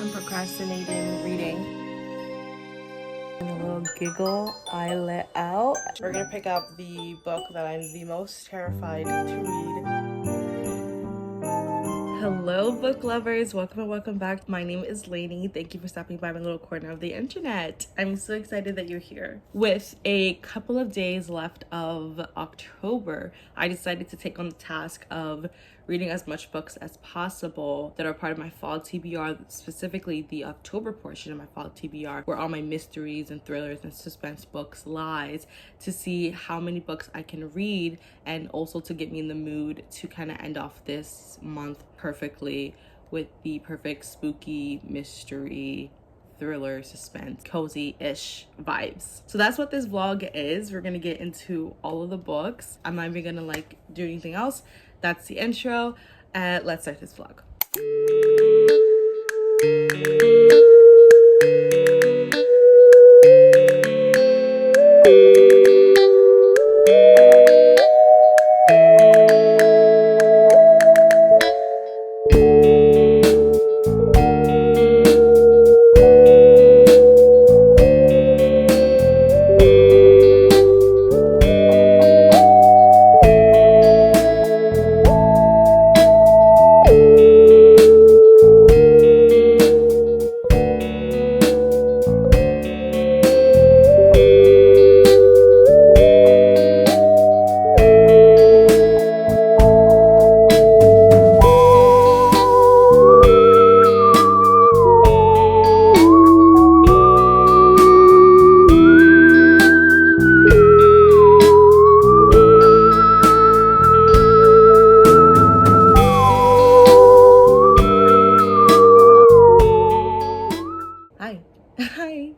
I'm procrastinating reading. And a little giggle I let out. We're gonna pick up the book that I'm the most terrified to read. Hello book lovers, welcome and welcome back. My name is Lainey. Thank you for stopping by my little corner of the internet. I'm so excited that you're here. With a couple of days left of October, I decided to take on the task of reading as much books as possible that are part of my fall TBR, specifically the October portion of my fall TBR, where all my mysteries and thrillers and suspense books lies, to see how many books I can read and also to get me in the mood to kind of end off this month perfectly with the perfect spooky mystery thriller suspense cozy-ish vibes. So that's what this vlog is. We're gonna get into all of the books. I'm not even gonna do anything else. That's the intro. Let's start this vlog. Hi.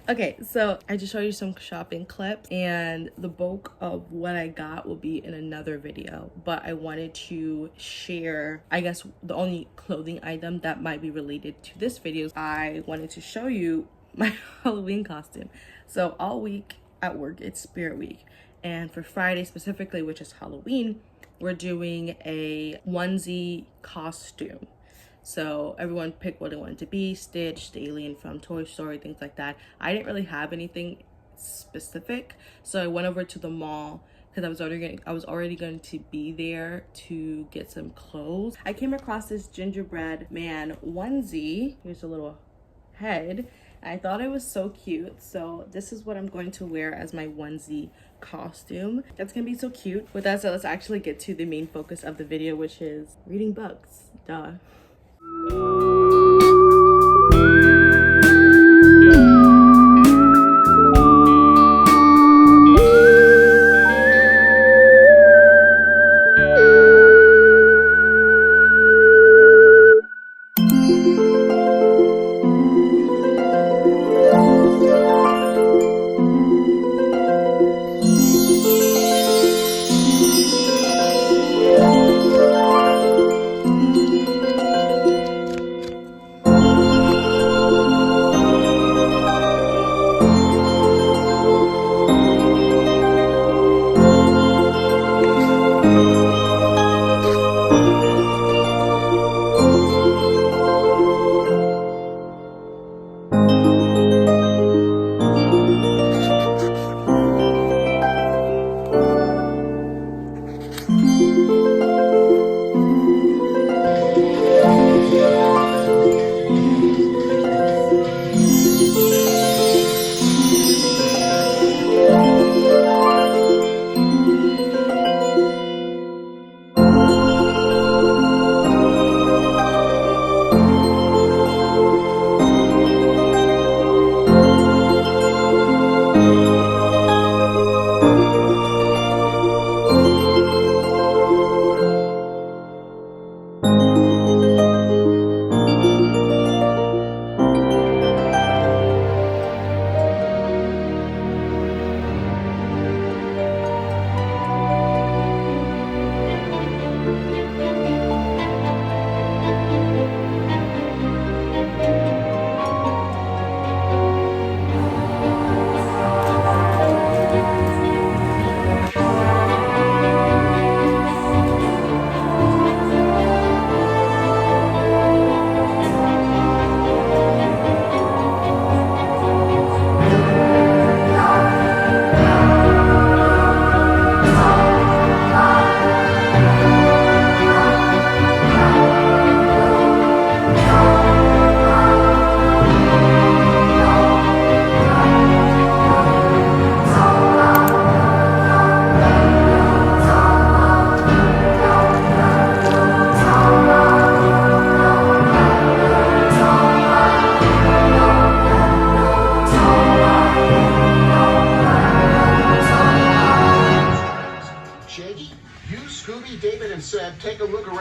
Okay, so I just showed you some shopping clips, and the bulk of what I got will be in another video, but I wanted to share, I guess, the only clothing item that might be related to this video. I wanted to show you my Halloween costume. So all week at work, it's Spirit Week, and for Friday specifically, which is Halloween, we're doing a onesie costume. So everyone picked what it wanted to be: Stitch, the alien from Toy Story, things like that. I didn't really have anything specific, so I went over to the mall because I was already going to be there to get some clothes. I came across this gingerbread man onesie. Here's a little head. I thought it was so cute, so this is what I'm going to wear as my onesie costume. That's gonna be so cute. With that said, let's actually get to the main focus of the video, which is reading books. Duh.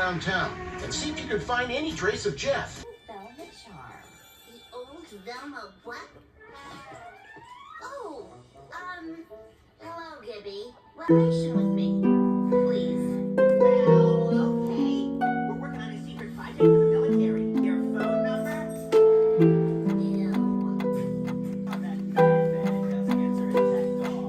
around town and see if you can find any trace of Jeff. Velvet charm. The old Velma what? Oh, hello, Gibby. Relation with me, please. Well, okay. We're working on a secret project for the military. Your phone number? Ew. Oh, that bad doesn't answer his dog.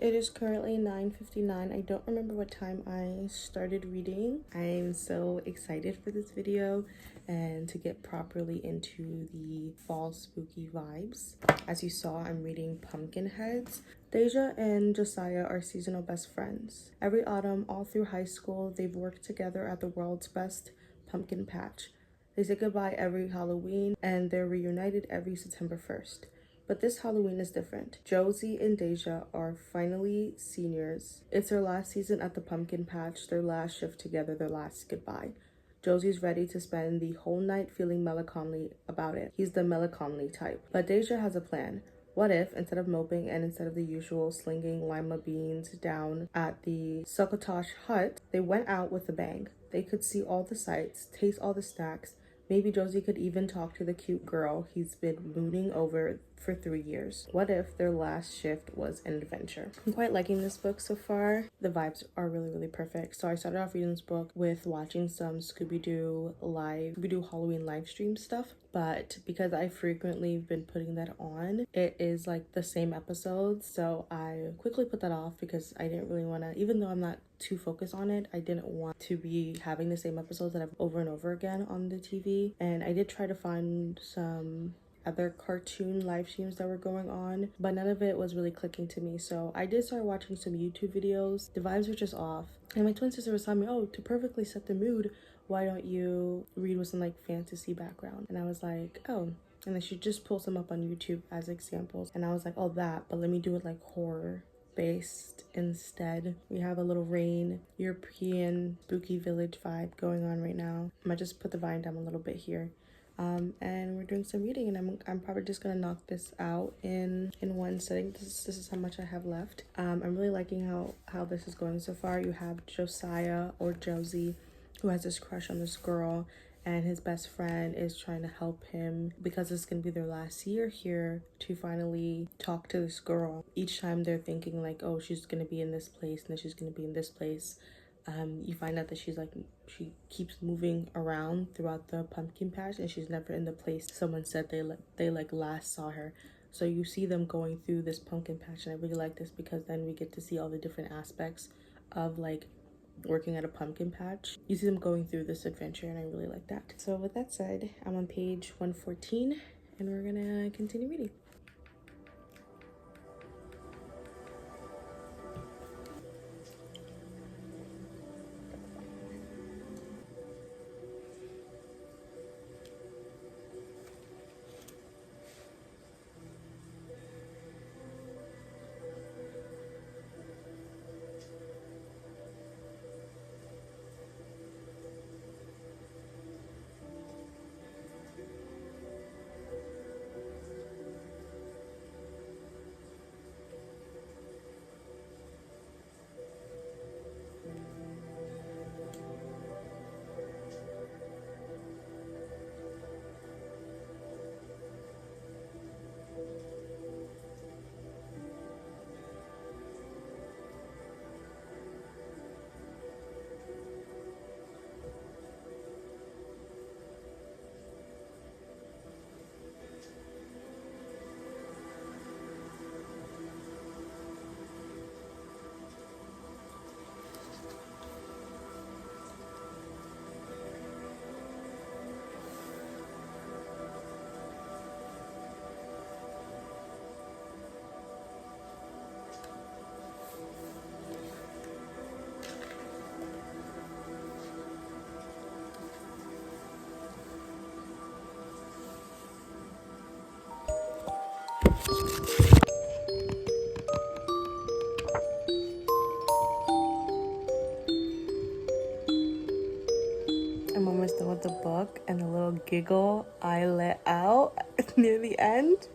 It is currently 9:59. I don't remember what time I started reading. I'm so excited for this video and to get properly into the fall spooky vibes. As you saw, I'm reading Pumpkinheads. Deja and Josiah are seasonal best friends. Every autumn, all through high school, they've worked together at the world's best pumpkin patch. They say goodbye every Halloween and they're reunited every September 1st. But this Halloween is different. Josie and Deja are finally seniors. It's their last season at the pumpkin patch, their last shift together, their last goodbye. Josie's ready to spend the whole night feeling melancholy about it. He's the melancholy type. But Deja has a plan. What if, instead of moping and instead of the usual slinging lima beans down at the Succotash hut, they went out with a bang? They could see all the sights, taste all the snacks. Maybe Josie could even talk to the cute girl he's been mooning over for 3 years. What if their last shift was an adventure? I'm quite liking this book so far. The vibes are really, really perfect. So I started off reading this book with watching some Scooby-Doo Halloween live stream stuff. But because I frequently been putting that on, it is like the same episodes. So I quickly put that off because I didn't really want to, even though I'm not too focused on it, I didn't want to be having the same episodes that I've over and over again on the TV. And I did try to find some other cartoon live streams that were going on, but none of it was really clicking to me. So I did start watching some YouTube videos. The vibes were just off. And my twin sister was telling me, oh, to perfectly set the mood, why don't you read with some like fantasy background? And I was like, oh. And then she just pulls them up on YouTube as examples. And I was like, oh, that, but let me do it like horror based instead. We have a little rain, European spooky village vibe going on right now. I might just put the volume down a little bit here. And we're doing some reading, and I'm probably just gonna knock this out in one sitting. This is how much I have left. I'm really liking how this is going so far. You have Josiah, or Josie, who has this crush on this girl, and his best friend is trying to help him because it's gonna be their last year here to finally talk to this girl. Each time they're thinking like, oh, she's gonna be in this place and then she's gonna be in this place. You find out that she keeps moving around throughout the pumpkin patch and she's never in the place someone said they last saw her. So you see them going through this pumpkin patch, and I really like this because then we get to see all the different aspects of like working at a pumpkin patch. You see them going through this adventure, and I really like that. So with that said, I'm on page 114 and we're gonna continue reading. little giggle I let out near the end.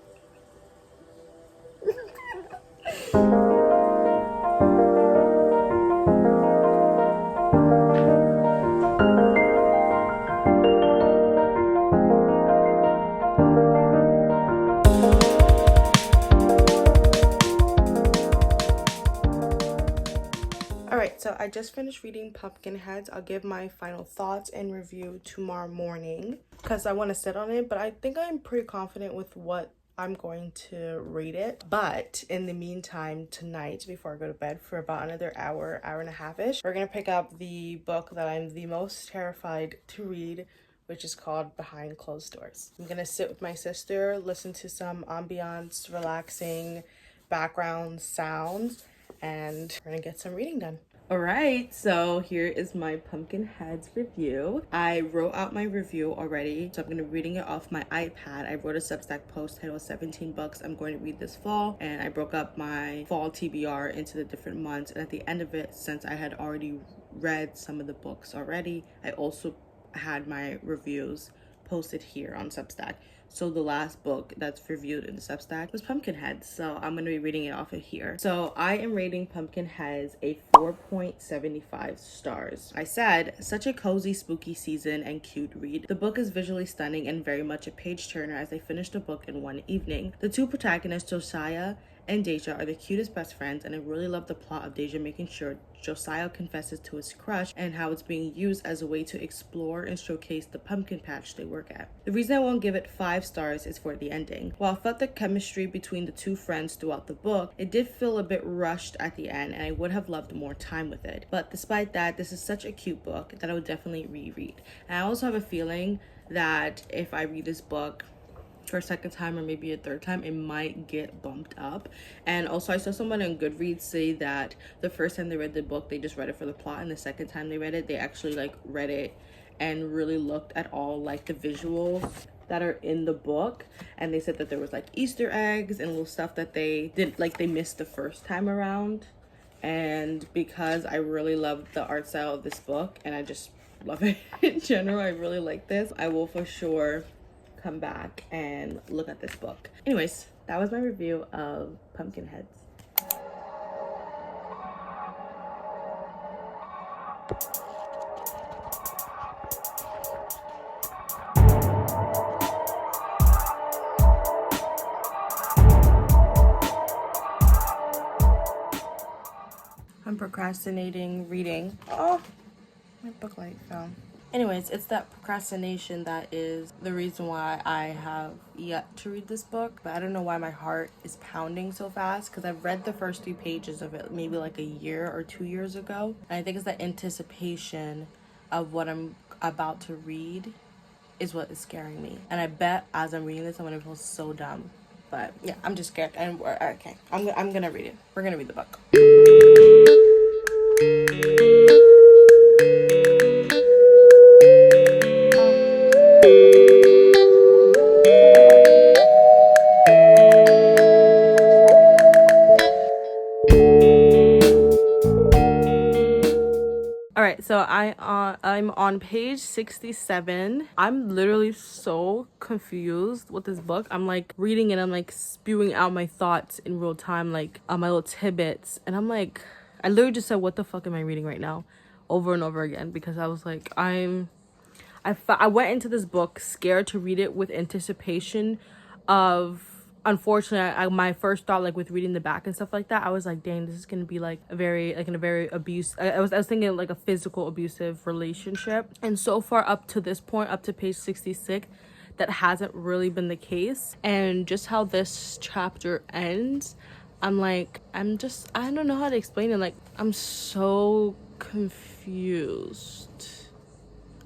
Alright, so I just finished reading Pumpkinheads. I'll give my final thoughts and review tomorrow morning because I want to sit on it, but I think I'm pretty confident with what I'm going to rate it. But in the meantime, tonight, before I go to bed for about another hour and a half-ish, we're going to pick up the book that I'm the most terrified to read, which is called Behind Closed Doors. I'm going to sit with my sister, listen to some ambiance, relaxing background sounds, and we're gonna get some reading done. All right, so here is my Pumpkinheads review. I wrote out my review already, so I'm gonna be reading it off my iPad. I wrote a Substack post titled 17 books I'm going to read this fall, and I broke up my fall TBR into the different months, and at the end of it, since I had already read some of the books already, I also had my reviews posted here on Substack. So the last book that's reviewed in the Substack was Pumpkinheads, so I'm going to be reading it off of here. So I am rating Pumpkinheads a 4.75 stars. I said, such a cozy, spooky season and cute read. The book is visually stunning and very much a page-turner as I finished the book in one evening. The two protagonists, Josiah and Deja, are the cutest best friends, and I really love the plot of Deja making sure Josiah confesses to his crush and how it's being used as a way to explore and showcase the pumpkin patch they work at. The reason I won't give it 5 stars is for the ending. While I felt the chemistry between the two friends throughout the book, it did feel a bit rushed at the end, and I would have loved more time with it. But despite that, this is such a cute book that I would definitely reread. And I also have a feeling that if I read this book for a second time or maybe a third time, it might get bumped up. And also, I saw someone on Goodreads say that the first time they read the book, they just read it for the plot, and the second time they read it, they actually like read it and really looked at all like the visuals that are in the book, and they said that there was like Easter eggs and little stuff that they did like they missed the first time around. And because I really love the art style of this book and I just love it in general, I really like this, I will for sure come back and look at this book. Anyways, that was my review of Pumpkinheads. I'm procrastinating reading. Oh, my book light fell. Anyways, it's that procrastination that is the reason why I have yet to read this book. But I don't know why my heart is pounding so fast, because I've read the first 3 pages of it maybe like a year or 2 years ago. And I think it's the anticipation of what I'm about to read is what is scaring me. And I bet as I'm reading this, I'm gonna feel so dumb. But yeah, I'm just scared. And okay, I'm gonna read it. We're gonna read the book. Alright, so I'm on page 67. I'm literally so confused with this book. I'm like reading it, I'm like spewing out my thoughts in real time, like my little tidbits, and I'm like, I literally just said, what the fuck am I reading right now, over and over again, because I was like, I went into this book scared to read it with anticipation of, unfortunately, my first thought, like with reading the back and stuff like that, I was like, dang, this is gonna be like a very abuse. I was thinking like a physical abusive relationship, and so far up to this point, up to page 66, that hasn't really been the case. And just how this chapter ends, I'm like, I don't know how to explain it. Like, I'm so confused.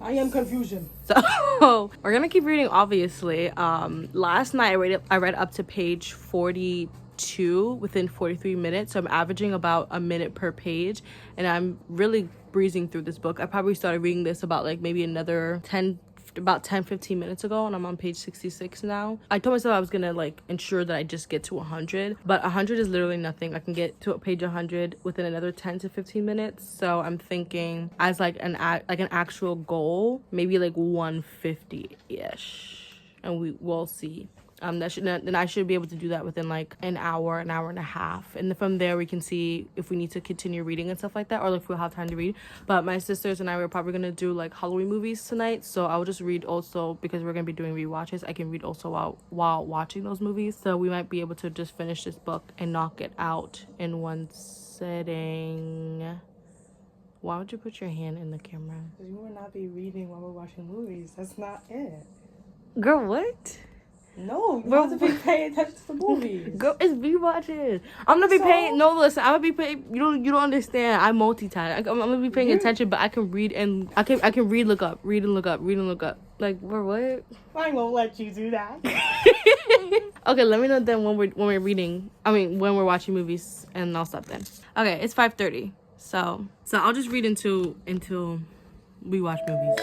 I am confusion. So we're gonna keep reading, obviously. Last night I read up to page 42 within 43 minutes, so I'm averaging about a minute per page, and I'm really breezing through this book. I probably started reading this about like maybe another 10 about 10-15 minutes ago, and I'm on page 66 now. I told myself I was gonna like ensure that I just get to 100, but 100 is literally nothing. I can get to page 100 within another 10 to 15 minutes. So I'm thinking as like an actual goal, maybe like 150-ish, and we will see. Then I should be able to do that within like an hour and a half, and then from there we can see if we need to continue reading and stuff like that, or if we'll have time to read. But my sisters and I were probably gonna do like Halloween movies tonight, so I'll just read also because we're gonna be doing rewatches. I can read also while watching those movies, so we might be able to just finish this book and knock it out in one sitting. Why would you put your hand in the camera? Because you will not be reading while we're watching movies. That's not it. Girl, what? No, you have to be paying attention to the movies. Girl, it's rewatches. I'm gonna be paying. No, listen, I'm gonna be paying. You don't understand. I multitask. I'm gonna be paying attention, but I can read and I can read, look up, read and look up, read and look up. Like, for what? I won't let you do that. Okay, let me know then when we're reading. I mean, when we're watching movies, and I'll stop then. Okay, it's 5:30. So I'll just read until we watch movies.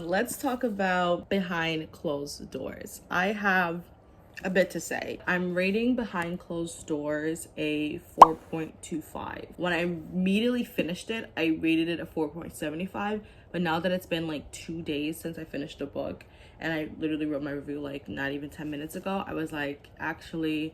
Let's talk about behind closed doors. I have a bit to say. I'm rating Behind Closed Doors a 4.25. When I immediately finished it, I rated it a 4.75. But now that it's been like 2 days since I finished the book, and I literally wrote my review like not even 10 minutes ago, I was like, actually,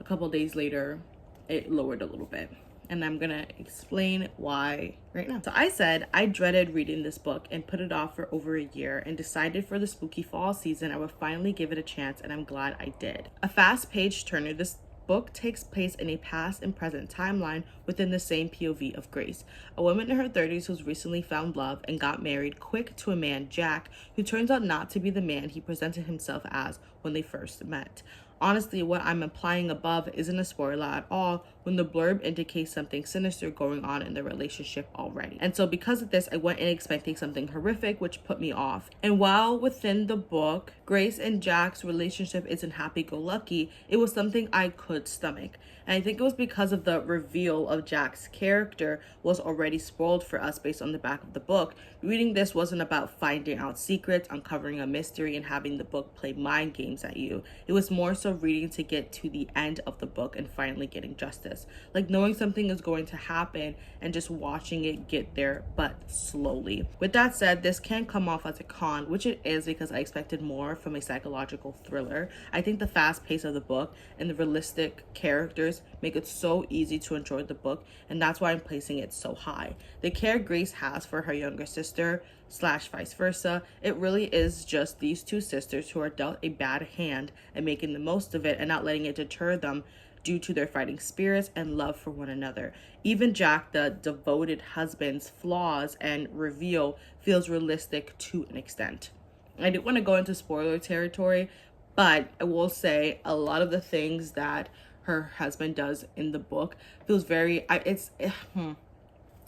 a couple days later, it lowered a little bit. And I'm gonna explain why right now. So I said I dreaded reading this book and put it off for over a year, and decided for the spooky fall season I would finally give it a chance, and I'm glad I did. A fast page turner, this book takes place in a past and present timeline within the same POV of Grace, a woman in her 30s who's recently found love and got married quick to a man, Jack, who turns out not to be the man he presented himself as when they first met. Honestly, what I'm implying above isn't a spoiler at all when the blurb indicates something sinister going on in the relationship already. And so because of this, I went in expecting something horrific, which put me off. And while within the book, Grace and Jack's relationship isn't happy-go-lucky, it was something I could stomach. And I think it was because of the reveal of Jack's character was already spoiled for us based on the back of the book. Reading this wasn't about finding out secrets, uncovering a mystery, and having the book play mind games at you. It was more so reading to get to the end of the book and finally getting justice. Like knowing something is going to happen and just watching it get there, but slowly. With that said, this can come off as a con, which it is because I expected more from a psychological thriller. I think the fast pace of the book and the realistic characters make it so easy to enjoy the book, and that's why I'm placing it so high. The care Grace has for her younger sister / vice versa, it really is just these two sisters who are dealt a bad hand and making the most of it and not letting it deter them due to their fighting spirits and love for one another. Even Jack, the devoted husband's flaws and reveal feels realistic to an extent. I didn't want to go into spoiler territory, but I will say a lot of the things that her husband does in the book feels very, it's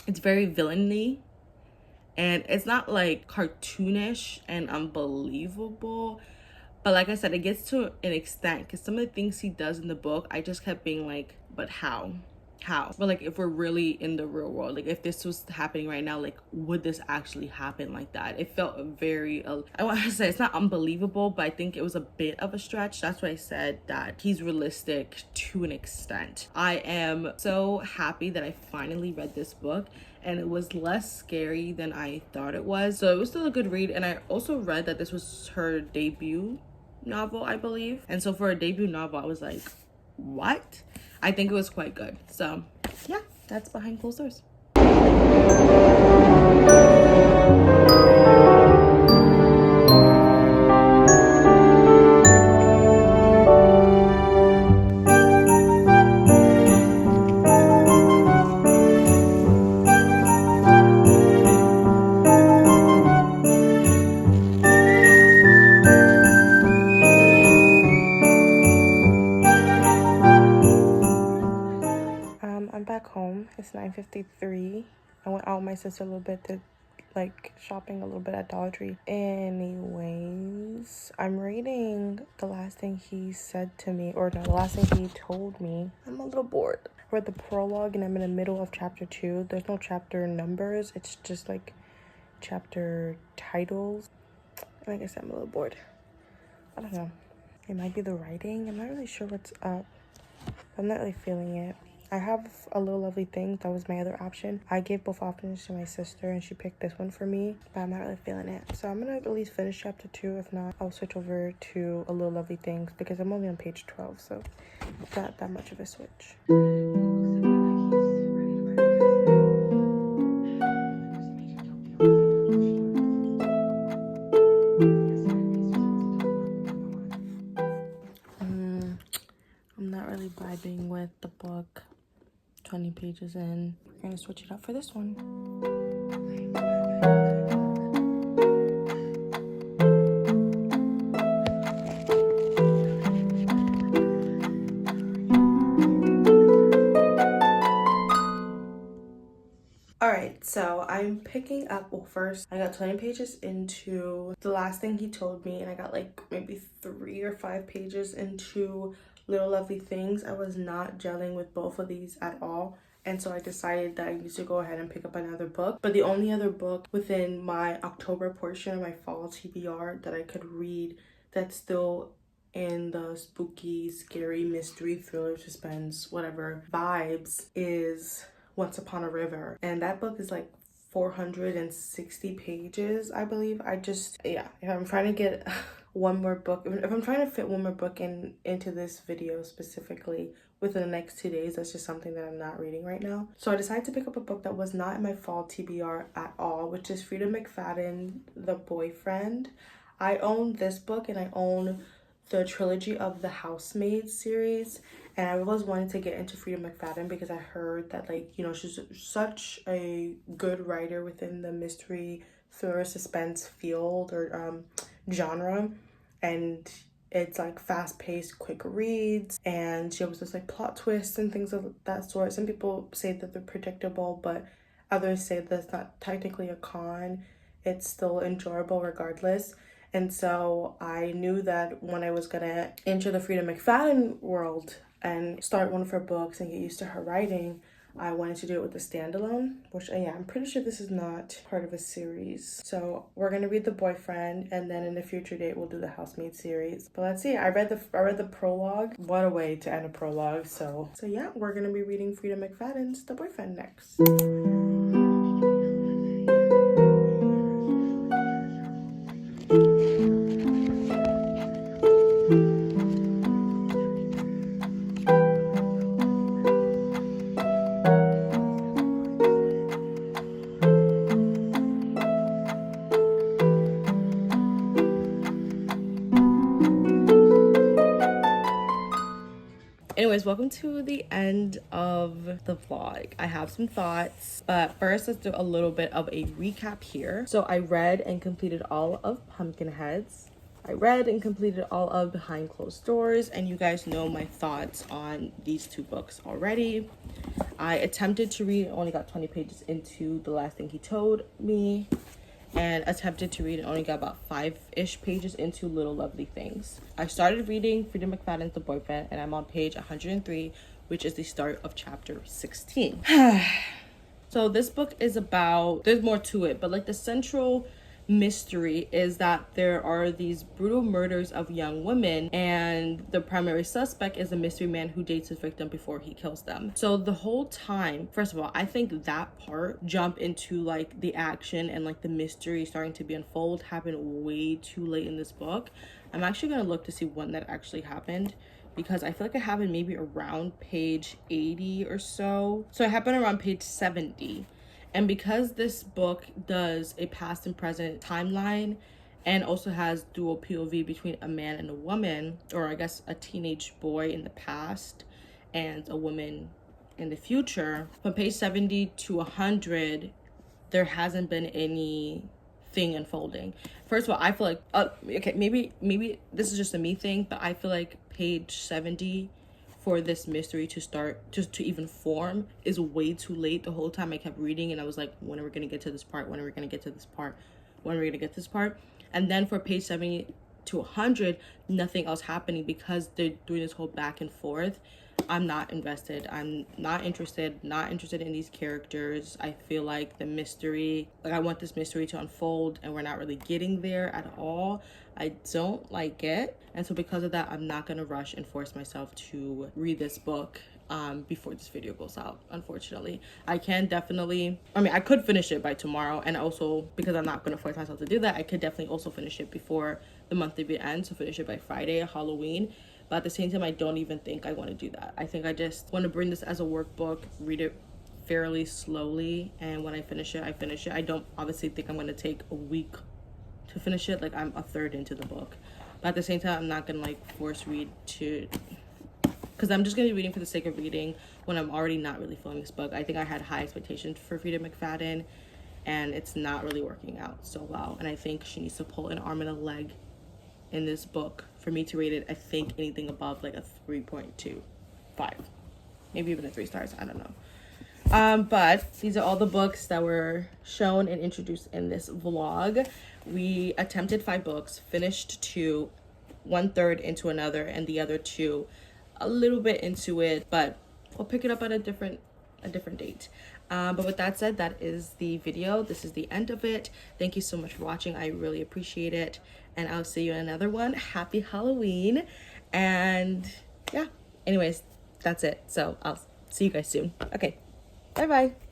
very villainy, and it's not like cartoonish and unbelievable, but like I said, it gets to an extent because some of the things he does in the book, I just kept being like, but how? But like, if we're really in the real world, like if this was happening right now, like would this actually happen like that? It felt very, I want to say it's not unbelievable, but I think it was a bit of a stretch. That's why I said that he's realistic to an extent. I am so happy that I finally read this book, and it was less scary than I thought it was. So it was still a good read. And I also read that this was her debut novel, I believe. And so for a debut novel, I was like, what? I think it was quite good. So yeah, that's Behind Closed Doors. I'm back home. It's 9:53. I went out with my sister a little bit to like shopping a little bit at Dollar Tree. Anyways, I'm reading the last thing he said to me, or no, the last thing he told me. I'm a little bored. I read the prologue and I'm in the middle of chapter 2. There's no chapter numbers. It's just like chapter titles. Like I said, I'm a little bored. I don't know. It might be the writing. I'm not really sure what's up. I'm not really feeling it. I have A Little Lovely Thing. That was my other option. I gave both options to my sister and she picked this one for me, but I'm not really feeling it. So I'm gonna at least finish chapter 2. If not, I'll switch over to A Little Lovely Things because I'm only on page 12, so not that much of a switch. I'm not really vibing with the book. 20 pages in. We're gonna switch it up for this one. Alright, so I'm picking up, well first, I got 20 pages into the last thing he told me, and I got like maybe 3 or 5 pages into Little Lovely Things. I was not gelling with both of these at all. And so I decided that I need to go ahead and pick up another book. But the only other book within my October portion of my fall TBR that I could read that's still in the spooky, scary, mystery, thriller, suspense, whatever vibes is Once Upon a River. And that book is like 460 pages, I believe. If I'm trying to get one more book, if I'm trying to fit one more book into this video specifically within the next 2 days, that's just something that I'm not reading right now. So I decided to pick up a book that was not in my fall TBR at all, which is Frida McFadden, The Boyfriend. I own this book and I own the trilogy of the Housemaid series, and I always wanted to get into Frida McFadden because I heard that, like, you know, she's such a good writer within the mystery, thriller, suspense field or genre, and it's like fast-paced, quick reads, and she always does like plot twists and things of that sort. Some people say that they're predictable, but others say that's not technically a con. It's still enjoyable regardless. And so I knew that when I was gonna enter the Frida McFadden world and start one of her books and get used to her writing, I wanted to do it with a standalone, which I'm pretty sure this is not part of a series. So we're gonna read The Boyfriend, and then in a future date we'll do the Housemaid series. But let's see. I read the prologue. What a way to end a prologue. So yeah, we're gonna be reading Frida McFadden's The Boyfriend next. welcome to the end of the vlog. I have some thoughts, but first let's do a little bit of a recap here. So I read and completed all of Pumpkinheads. I read and completed all of Behind Closed Doors, and you guys know my thoughts on these two books already. I attempted to read, only got 20 pages into The Last Thing He Told Me, and attempted to read and only got about 5-ish pages into Little Lovely Things. I started reading Frida McFadden's The Boyfriend, and I'm on page 103, which is the start of chapter 16. So this book is about, there's more to it, but like the central mystery is that there are these brutal murders of young women, and the primary suspect is a mystery man who dates his victim before he kills them. So the whole time, first of all, I think that part jump into like the action and like the mystery starting to be unfold happened way too late in this book. I'm actually gonna look to see when that actually happened, because I feel like it happened maybe around page 80 or so. So it happened around page 70. And because this book does a past and present timeline and also has dual POV between a man and a woman, or I guess a teenage boy in the past and a woman in the future, from page 70 to 100, there hasn't been anything unfolding. First of all, I feel like, okay, maybe this is just a me thing, but I feel like page 70 for this mystery to start, just to even form, is way too late. The whole time I kept reading and I was like, when are we gonna get to this part? When are we gonna get to this part? When are we gonna get to this part? And then for page 70 to 100, nothing else happening because they're doing this whole back and forth. I'm not invested. I'm not interested in these characters. I feel like the mystery, like I want this mystery to unfold and we're not really getting there at all. I don't like it. And so because of that, I'm not gonna rush and force myself to read this book before this video goes out, unfortunately. I can definitely, I could finish it by tomorrow, and also because I'm not gonna force myself to do that, I could definitely also finish it before the month review ends, so finish it by Friday, Halloween. But at the same time, I don't even think I want to do that. I think I just want to bring this as a workbook, read it fairly slowly, and when I finish it, I finish it. I don't obviously think I'm going to take a week to finish it, like I'm a third into the book. But at the same time, I'm not going to like force read to, because I'm just going to be reading for the sake of reading when I'm already not really feeling this book. I think I had high expectations for Frida McFadden, and it's not really working out so well. And I think she needs to pull an arm and a leg in this book for me to rate it. I think anything above like a 3.25, maybe even a 3 stars, I don't know. But these are all the books that were shown and introduced in this vlog. We attempted 5 books, finished 2, 1/3 into another, and the other 2 a little bit into it, but we'll pick it up at a different date. But with that said, that is the video. This is the end of it. Thank you so much for watching. I really appreciate it, and I'll see you in another one. Happy Halloween. And yeah, anyways, that's it. So I'll see you guys soon. Okay, bye bye.